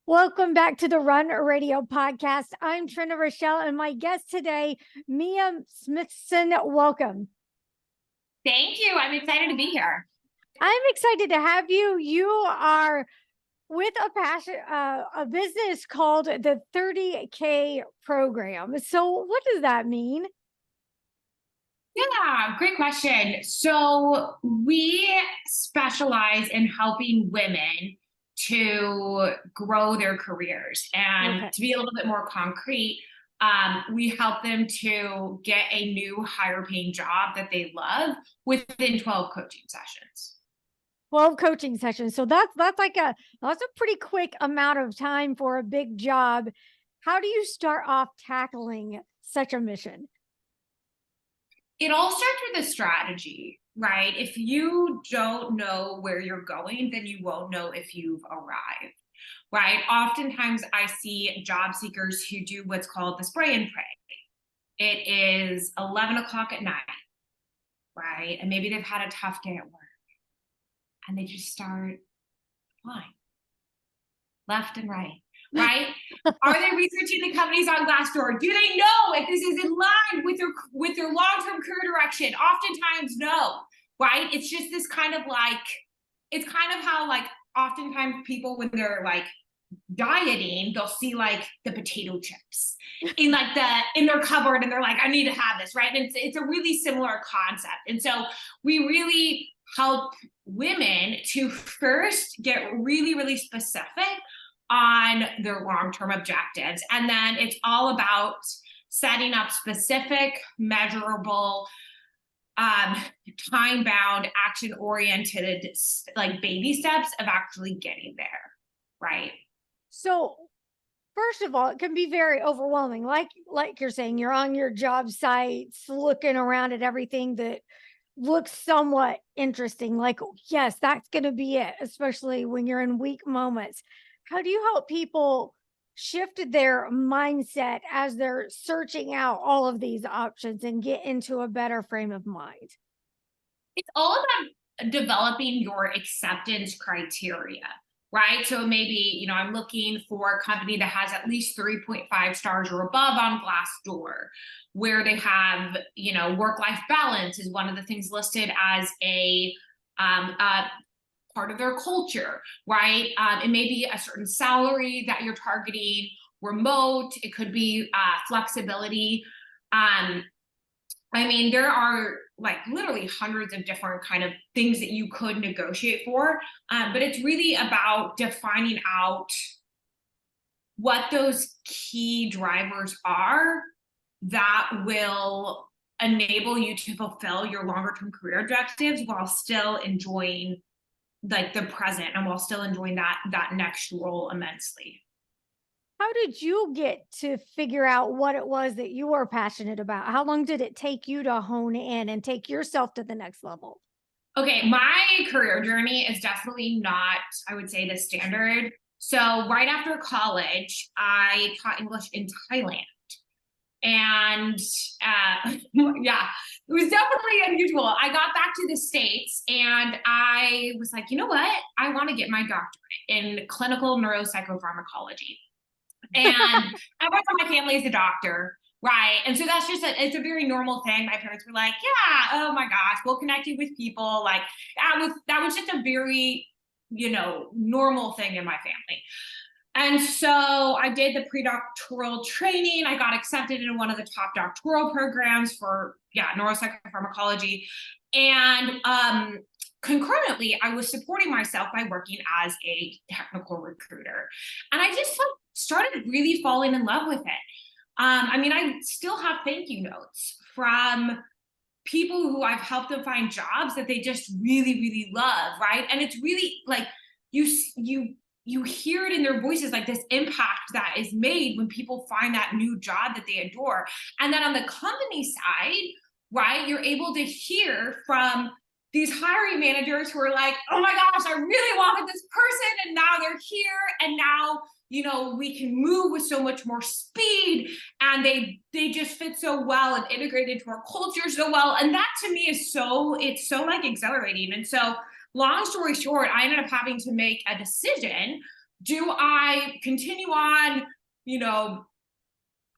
Welcome back to the Run Radio podcast. I'm Trina Rochelle, and my guest today, Mia Smithson. Welcome. Thank you. I'm excited to be here. I'm excited to have you. You are with a business called the 30K program. So, what does that mean? Yeah, great question. So we specialize in helping women to grow their careers. And to be a little bit more concrete, we help them to get a new higher paying job that they love within 12 coaching sessions. 12 coaching sessions. So that's a pretty quick amount of time for a big job. How do you start off tackling such a mission? It all starts with a strategy, right? If you don't know where you're going, then you won't know if you've arrived, right? Oftentimes I see job seekers who do what's called the spray and pray. It is 11 o'clock at night, right? And maybe they've had a tough day at work and they just start applying left and right. Right? Are they researching the companies on Glassdoor? Do they know if this is in line with their long-term career direction? Oftentimes, no. Right? It's just this kind of like, it's kind of how like oftentimes people when they're like dieting, they'll see like the potato chips in like in their cupboard, and they're like, I need to have this, right? And it's a really similar concept. And so we really help women to first get really, really specific on their long-term objectives. And then it's all about setting up specific, measurable, time-bound, action-oriented, like baby steps of actually getting there, right? So first of all, it can be very overwhelming. Like you're saying, you're on your job sites, looking around at everything that looks somewhat interesting. Like, oh, yes, that's going to be it, especially when you're in weak moments. How do you help people shift their mindset as they're searching out all of these options and get into a better frame of mind? It's all about developing your acceptance criteria, right? So maybe, I'm looking for a company that has at least 3.5 stars or above on Glassdoor, where they have, work-life balance is one of the things listed as a part of their culture, right? It may be a certain salary that you're targeting, remote, it could be flexibility. There are like literally hundreds of different kind of things that you could negotiate for, but it's really about defining out what those key drivers are that will enable you to fulfill your longer term career objectives while still enjoying like the present and while still enjoying that next role immensely. How did you get to figure out what it was that you were passionate about? How long did it take you to hone in and take yourself to the next level? Okay, my career journey is definitely not, I would say, the standard. So right after college, I taught English in Thailand. And yeah, it was definitely unusual. I got back to the States and I was like, you know what? I want to get my doctorate in clinical neuropsychopharmacology. And everyone in my family is a doctor, right? And so that's just it's a very normal thing. My parents were like, yeah, oh my gosh, we'll connect you with people. Like that was just a very, normal thing in my family. And so I did the pre-doctoral training. I got accepted into one of the top doctoral programs for, neuropsychopharmacology. And concurrently, I was supporting myself by working as a technical recruiter. And I just started really falling in love with it. I still have thank you notes from people who I've helped them find jobs that they just really, really love, right? And it's really like you hear it in their voices, like this impact that is made when people find that new job that they adore. And then on the company side, right, you're able to hear from these hiring managers who are like, oh my gosh, I really wanted this person and now they're here and now, we can move with so much more speed and they just fit so well and integrate into our culture so well. And that to me is it's so like exhilarating. And so long story short, I ended up having to make a decision do I continue on, you know,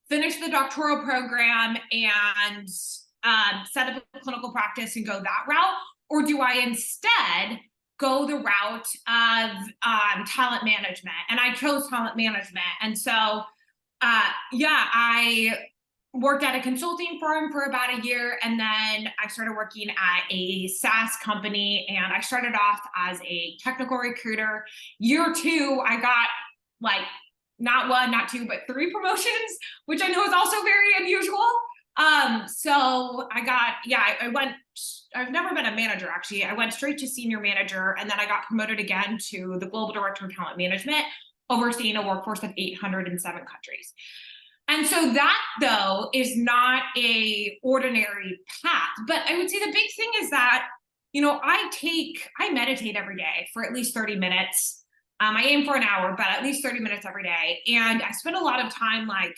finish the doctoral program and set up a clinical practice and go that route? Or do I instead go the route of talent management? And I chose talent management. And so, I worked at a consulting firm for about a year, and then I started working at a SaaS company, and I started off as a technical recruiter. Year 2, I got like not 1, not 2, but 3 promotions, which I know is also very unusual. So I've never been a manager actually. I went straight to senior manager, and then I got promoted again to the global director of talent management, overseeing a workforce of 807 countries. And so that, though, is not a ordinary path. But I would say the big thing is that, I meditate every day for at least 30 minutes. I aim for an hour, but at least 30 minutes every day. And I spend a lot of time like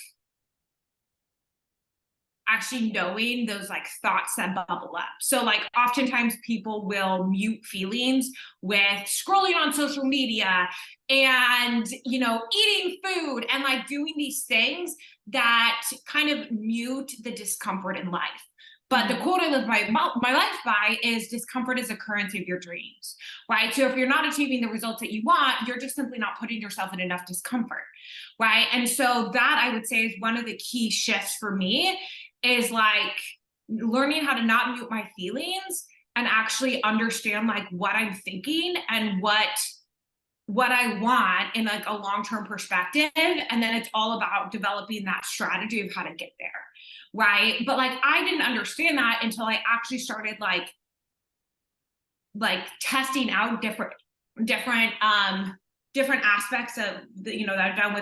actually knowing those like thoughts that bubble up. So like oftentimes people will mute feelings with scrolling on social media and, eating food and like doing these things that kind of mute the discomfort in life. But the quote I live my life by is discomfort is a currency of your dreams, right? So if you're not achieving the results that you want, you're just simply not putting yourself in enough discomfort, right? And so that I would say is one of the key shifts for me is like learning how to not mute my feelings and actually understand like what I'm thinking and what I want in like a long-term perspective. And then it's all about developing that strategy of how to get there. Right. But like, I didn't understand that until I actually started like testing out different aspects of the, that I've done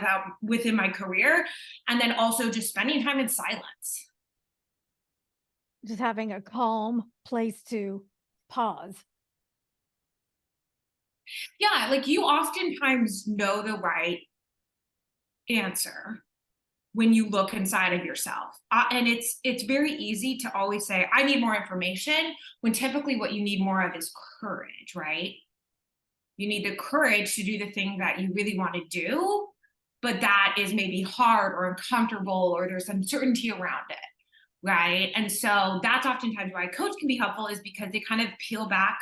within my career. And then also just spending time in silence. Just having a calm place to pause. Yeah. Like you oftentimes know the right answer when you look inside of yourself. And it's very easy to always say, I need more information, when typically what you need more of is courage, right? You need the courage to do the thing that you really want to do, but that is maybe hard or uncomfortable, or there's uncertainty around it, right? And so that's oftentimes why a coach can be helpful, is because they kind of peel back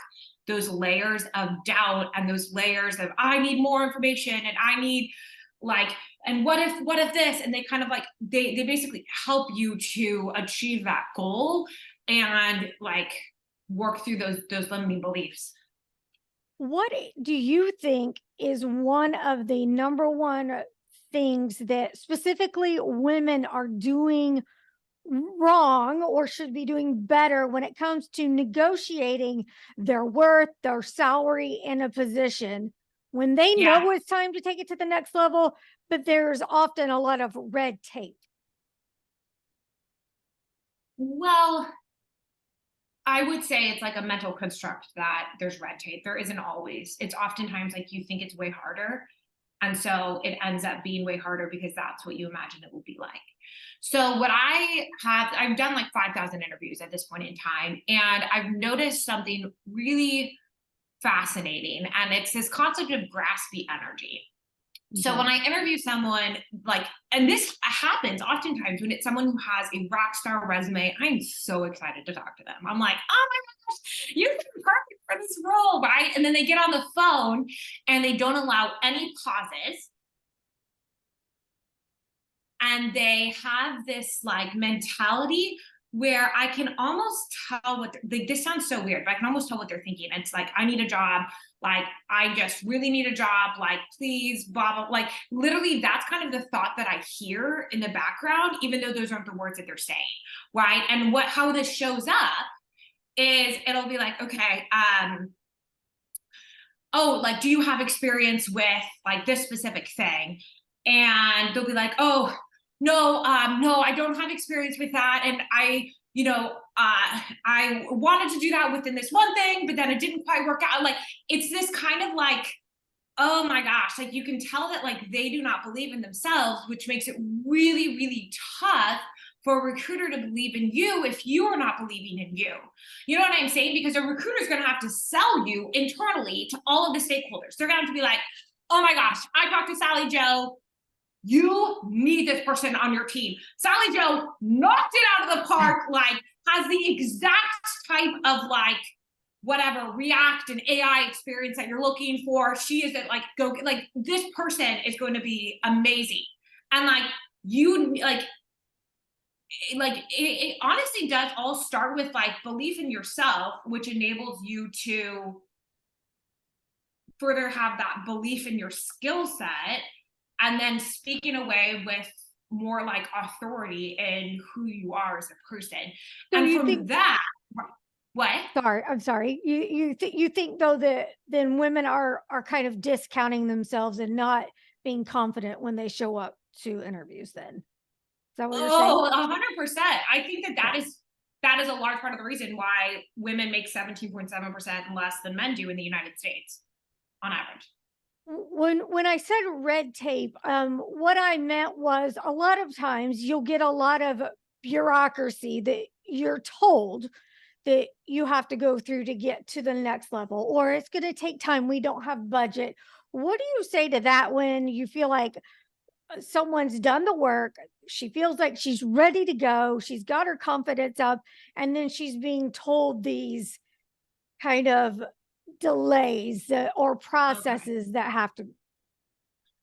those layers of doubt and those layers of, I need more information and I need like, and what if this, and they kind of like they basically help you to achieve that goal and like work through those limiting beliefs. What do you think is one of the number one things that specifically women are doing wrong or should be doing better when it comes to negotiating their worth, their salary in a position when they know it's time to take it to the next level, but there's often a lot of red tape? Well, I would say it's like a mental construct that there's red tape. There isn't always. It's oftentimes like you think it's way harder. And so it ends up being way harder because that's what you imagine it will be like. So I've done like 5,000 interviews at this point in time, and I've noticed something really fascinating, and it's this concept of graspy energy. So when I interview someone, like, and this happens oftentimes when it's someone who has a rock star resume, I'm so excited to talk to them. I'm like, oh my gosh, you're perfect for this role, right? And then they get on the phone and they don't allow any pauses. And they have this like mentality where I can almost tell this sounds so weird, but I can almost tell what they're thinking. It's like, I need a job. Like, I just really need a job. Like, please, blah, blah. Like, literally, that's kind of the thought that I hear in the background, even though those aren't the words that they're saying, right? And how this shows up is it'll be like, okay, oh, like, do you have experience with like this specific thing? And they'll be like, oh, no, I don't have experience with that. And I wanted to do that within this one thing, but then it didn't quite work out. Like, it's this kind of like, oh my gosh, like you can tell that like they do not believe in themselves, which makes it really, really tough for a recruiter to believe in you if you are not believing in you. You know what I'm saying? Because a recruiter is going to have to sell you internally to all of the stakeholders. They're going to have to be like, oh my gosh, I talked to Sally Joe. You need this person on your team. Sally Joe knocked it out of the park, like has the exact type of like whatever React and AI experience that you're looking for. She is at like go like this person is going to be amazing. And like you it honestly does all start with like belief in yourself, which enables you to further have that belief in your skill set, and then speak in a way with more like authority in who you are as a person. So And you from think, that, what? sorry, I'm sorry. You think though that then women are kind of discounting themselves and not being confident when they show up to interviews then. Is that what you're saying? Oh, 100%. I think that Okay. that is a large part of the reason why women make 17.7% less than men do in the United States on average. When I said red tape, what I meant was a lot of times you'll get a lot of bureaucracy that you're told that you have to go through to get to the next level, or it's going to take time. We don't have budget. What do you say to that when you feel like someone's done the work? She feels like she's ready to go. She's got her confidence up, and then she's being told these kind of delays or Okay. processes that have to.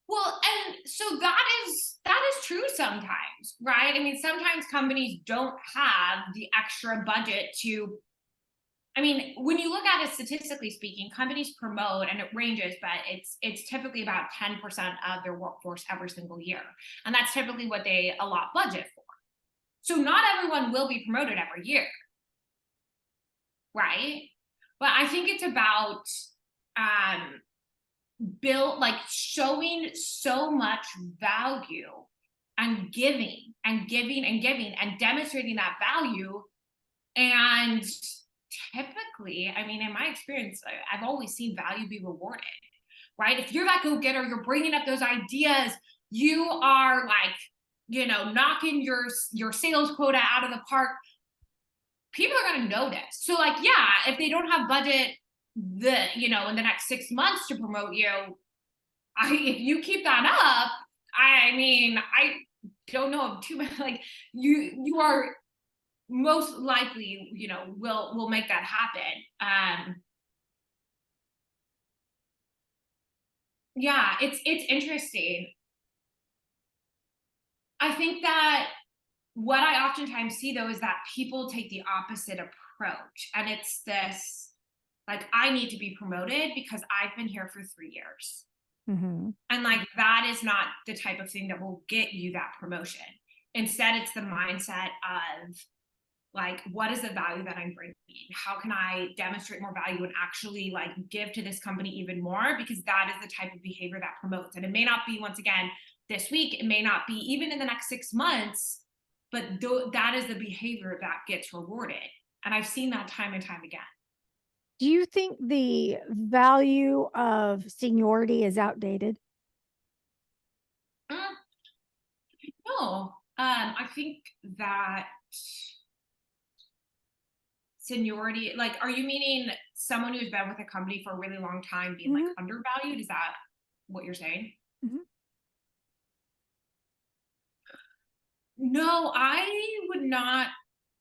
Well, and so that is true sometimes, right? I mean, sometimes companies don't have the extra budget to. I mean, when you look at it statistically speaking, companies promote, and it ranges, but it's typically about 10% of their workforce every single year, and that's typically what they allot budget for. So not everyone will be promoted every year, right? But I think it's about um, build like showing so much value and giving and giving and giving and demonstrating that value. And typically, I mean, in my experience, I've always seen value be rewarded, right? If you're that go-getter, you're bringing up those ideas, you are like, knocking your sales quota out of the park, people are going to notice. So like, yeah, if they don't have budget in the next 6 months to promote you, if you keep that up, I mean, I don't know too much. Like you are most likely, will make that happen. Yeah, it's interesting. I think that what I oftentimes see though is that people take the opposite approach, and it's this like, I need to be promoted because I've been here for 3 years. Mm-hmm. And like that is not the type of thing that will get you that promotion. Instead, it's the mindset of like, what is the value that I'm bringing? How can I demonstrate more value and actually like give to this company even more? Because that is the type of behavior that promotes. And it may not be, once again, this week, it may not be even in the next 6 months, but that is the behavior that gets rewarded. And I've seen that time and time again. Do you think the value of seniority is outdated? Mm, no, I think that seniority, like, are you meaning someone who's been with a company for a really long time being like Hmm. undervalued? Is that what you're saying? Hmm. No, I would not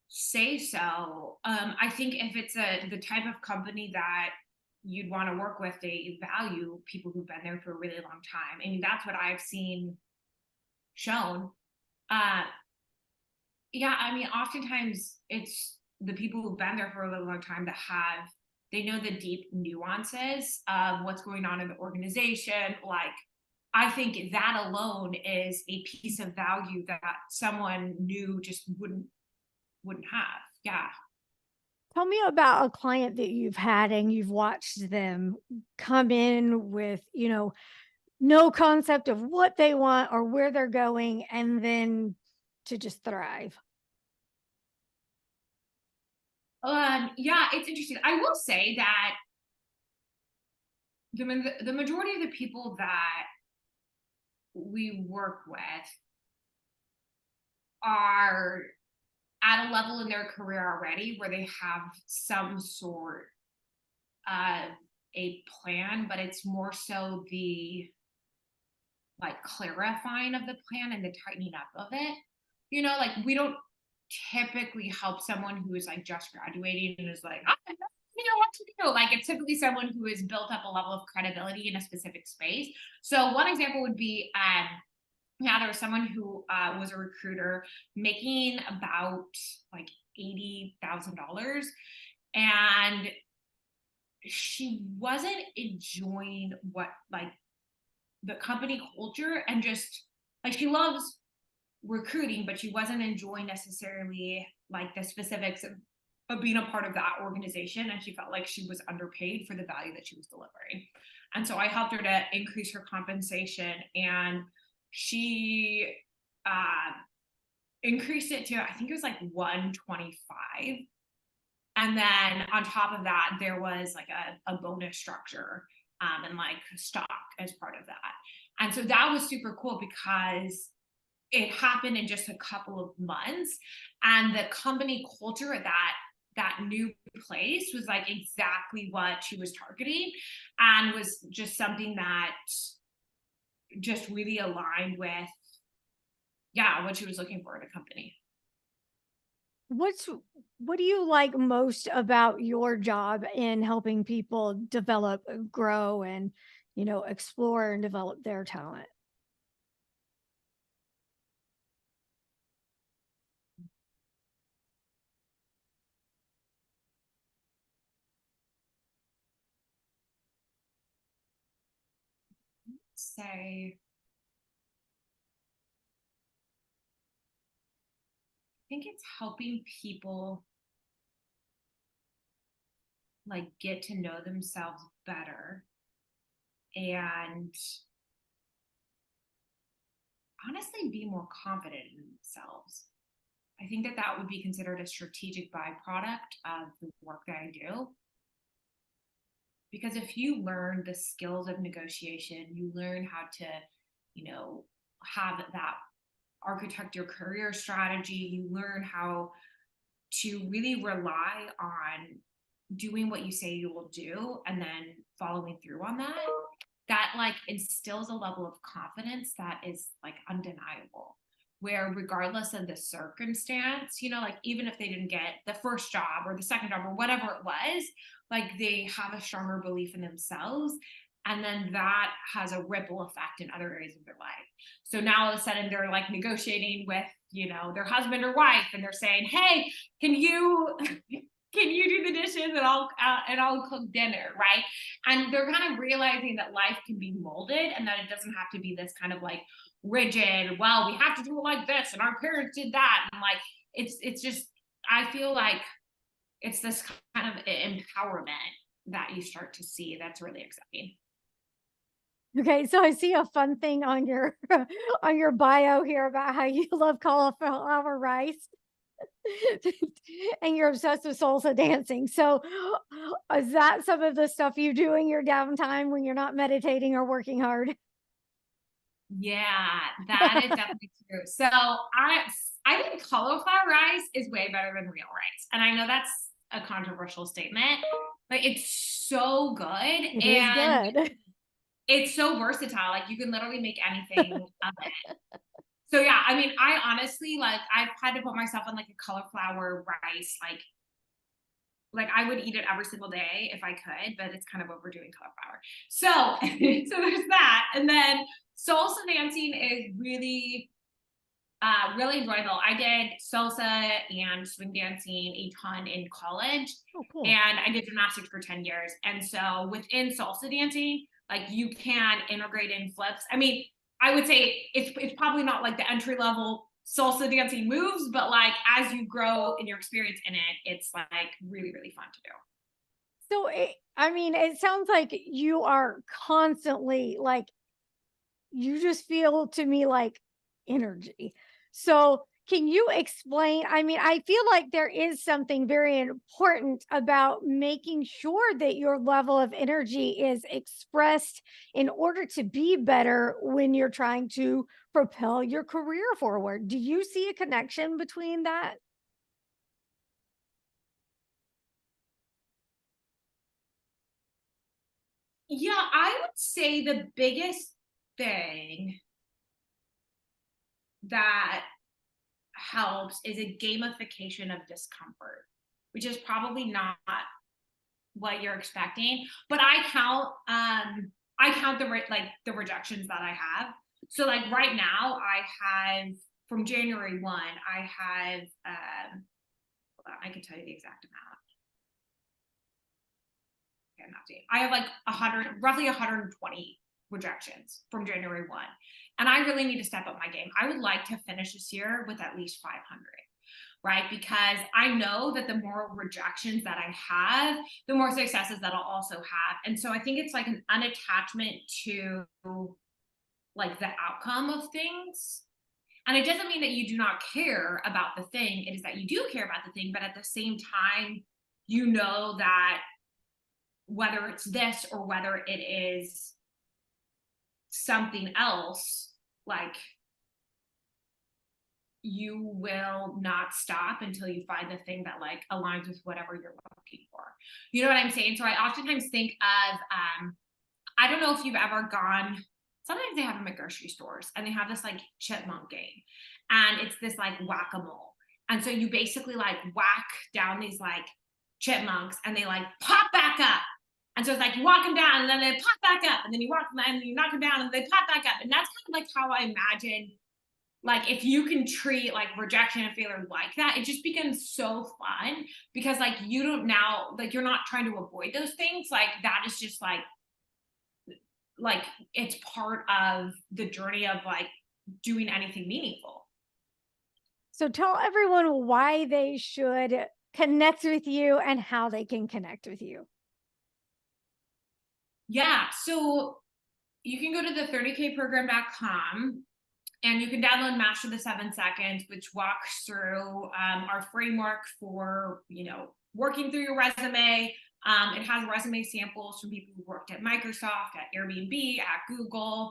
say so. I think if it's the type of company that you'd want to work with, they value people who've been there for a really long time. I mean, that's what I've seen shown. Uh, yeah, I mean, oftentimes it's the people who've been there for a really long time that they know the deep nuances of what's going on in the organization. Like, I think that alone is a piece of value that someone new just wouldn't have. Yeah. Tell me about a client that you've had and you've watched them come in with, no concept of what they want or where they're going, and then to just thrive. Yeah, it's interesting. I will say that the majority of the people that we work with are at a level in their career already where they have some sort of a plan, but it's more so the like clarifying of the plan and the tightening up of it. You know, like we don't typically help someone who is like just graduating and is like, I don't know what to do. Like it's typically someone who has built up a level of credibility in a specific space. So one example would be yeah, there was someone who was a recruiter making about like $80,000, and she wasn't enjoying what like the company culture, and just like she loves recruiting, but she wasn't enjoying necessarily like the specifics of being a part of that organization. And she felt like she was underpaid for the value that she was delivering. And so I helped her to increase her compensation, and she increased it to, I think it was like 125. And then on top of that, there was like a bonus structure and like stock as part of that. And so that was super cool because it happened in just a couple of months, and the company culture at that new place was like exactly what she was targeting, and was just something that just really aligned with, yeah, what she was looking for in a company. What do you like most about your job in helping people develop, grow, and explore and develop their talent? Say, I think it's helping people like get to know themselves better, and honestly be more confident in themselves. I think that that would be considered a strategic byproduct of the work that I do. Because if you learn the skills of negotiation, you learn how to, you know, have that architect your career strategy, you learn how to really rely on doing what you say you will do and then following through on that, that like instills a level of confidence that is like undeniable, where regardless of the circumstance, you know, like even if they didn't get the first job or the second job or whatever it was, like they have a stronger belief in themselves, and then that has a ripple effect in other areas of their life. So now all of a sudden they're like negotiating with, you know, their husband or wife, and they're saying, hey, can you can you do the dishes and I'll cook dinner, right? And they're kind of realizing that life can be molded, and that it doesn't have to be this kind of like rigid, well, we have to do it like this and our parents did that, and like it's just, I feel like it's this kind of empowerment that you start to see that's really exciting. Okay, so I see a fun thing on your on your bio here about how you love cauliflower rice and you're obsessed with salsa dancing. So is that some of the stuff you do in your downtime when you're not meditating or working hard? Yeah, that is definitely true. So I think cauliflower rice is way better than real rice. And I know that's a controversial statement, but it's so good, It is and good. it's so versatile. Like you can literally make anything of it. So yeah, I mean, I honestly like I've had to put myself on like a cauliflower rice, like I would eat it every single day if I could, but it's kind of overdoing cauliflower. So so there's that. And then salsa dancing is really really enjoyable. I did salsa and swing dancing a ton in college, Oh, cool. and I did gymnastics for 10 years. And so within salsa dancing, like you can integrate in flips. I mean, I would say it's probably not like the entry level salsa dancing moves, but like as you grow in your experience in it, it's like really, really fun to do. So I mean, it sounds like you are constantly like you just feel to me like energy. So, can you explain? I mean, I feel like there is something very important about making sure that your level of energy is expressed in order to be better when you're trying to propel your career forward. Do you see a connection between that? Yeah, I would say the biggest thing that helps is a gamification of discomfort, which is probably not what you're expecting. But I count the rejections that I have. So like right now, I have from January 1, I have hold on, I can tell you the exact amount. Okay, I'm not dating. I have like 120 rejections from January 1. And I really need to step up my game. I would like to finish this year with at least 500, right? Because I know that the more rejections that I have, the more successes that I'll also have. And so I think it's like an unattachment to like the outcome of things. And it doesn't mean that you do not care about the thing. It is that you do care about the thing, but at the same time, you know that whether it's this or whether it is something else, like you will not stop until you find the thing that like aligns with whatever you're looking for. You know what I'm saying? So I oftentimes think of I don't know if you've ever gone, sometimes they have them at grocery stores and they have this like chipmunk game. And it's this like whack-a-mole. And so you basically like whack down these like chipmunks and they like pop back up. And so it's like you walk them down and then they pop back up, and then you walk them and you knock them down and they pop back up. And that's kind of like how I imagine, like if you can treat like rejection and failure like that, it just becomes so fun because like you don't now, like you're not trying to avoid those things. Like that is just like it's part of the journey of like doing anything meaningful. So tell everyone why they should connect with you and how they can connect with you. Yeah. So you can go to the 30kprogram.com and you can download Master the 7 Seconds, which walks through our framework for, working through your resume. It has resume samples from people who worked at Microsoft, at Airbnb, at Google,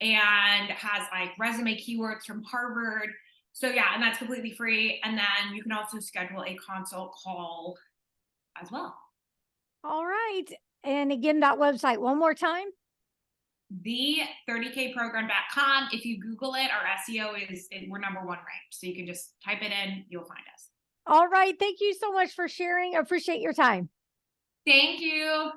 and has like resume keywords from Harvard. So yeah, and that's completely free. And then you can also schedule a consult call as well. All right. And again, that website one more time. The 30kprogram.com. If you Google it, our SEO we're number one ranked. So you can just type it in, you'll find us. All right. Thank you so much for sharing. I appreciate your time. Thank you.